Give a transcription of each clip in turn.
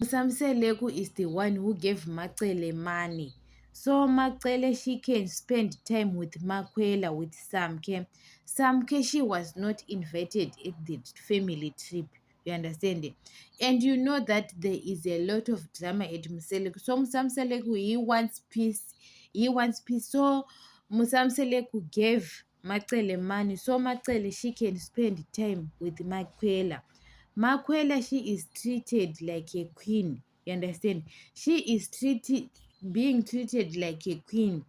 Musamseleku is the one who gave Macele money. So Macele, she can spend time with Makwela, with Samke. Samke, she was not invited at the family trip. You understand it? And you know that there is a lot of drama at Museleku. So Musamseleku, he wants peace. He wants peace. So Musamseleku gave Macele money. So Macele, she can spend time with Makwela. Makwela, she is treated like a queen. You understand? She is being treated like a queen.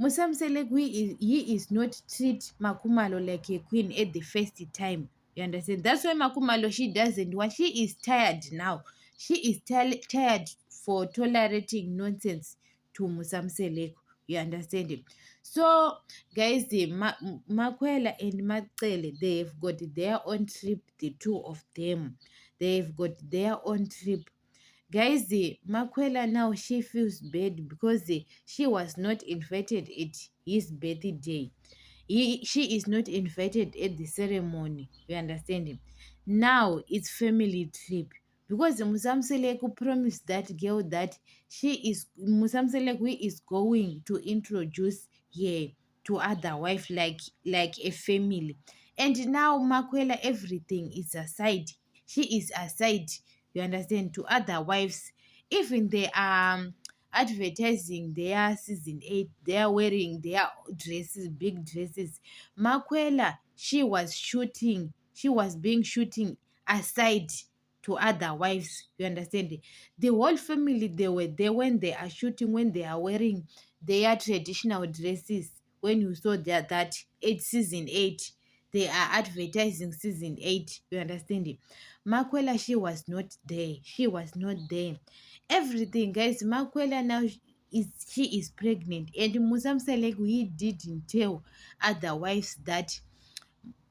Musamselegwi he is not treat Makumalo like a queen at the first time. You understand? That's why Makumalo, she doesn't want. She is tired now. She is tired for tolerating nonsense to Musamseleko. You understand it? So, guys, Makwela and Macele, they've got their own trip, the two of them. They've got their own trip. Guys, Makwela now, she feels bad because she was not invited at his birthday. She is not invited at the ceremony. You understand him? Now it's family trip. Because Musamseleku promised that girl that Musamseleku is going to introduce her to other wife like a family. And now Makwela, everything is aside. She is aside, you understand, to other wives. Even they are advertising their season 8, they are wearing their dresses, big dresses. Makwela, she was being shooting aside to other wives, you understand. The whole family, they were there when they are shooting, when they are wearing their traditional dresses. When you saw that it's season 8, they are advertising season 8, you understand it. Makwela, she was not there. She was not there. Everything, guys. Makwela now she is pregnant, and Musamselegu, he didn't tell other wives that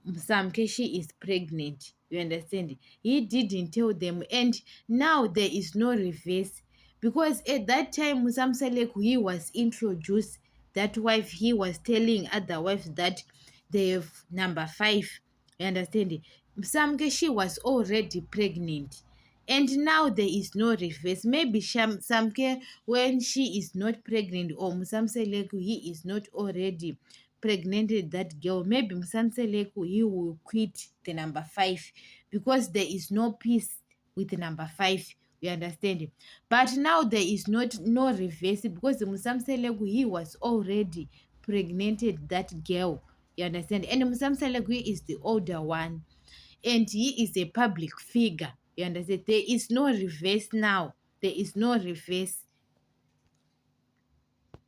Samke, she is pregnant. You understand? He didn't tell them, and now there is no reverse because at that time Musamselegu, he was introduced. That wife, he was telling other wives that they have number 5. You understand? Samke, she was already pregnant. And now there is no reverse. Maybe Samke, when she is not pregnant, or Musamselegu, he is not already pregnanted that girl, maybe Musamselegu, he will quit the number 5 because there is no peace with the number 5. You understand? But now there is no reverse because the Musamselegu, he was already pregnanted that girl. You understand? And Musamselegu is the older one, and he is a public figure. You understand? There is no reverse now. There is no reverse.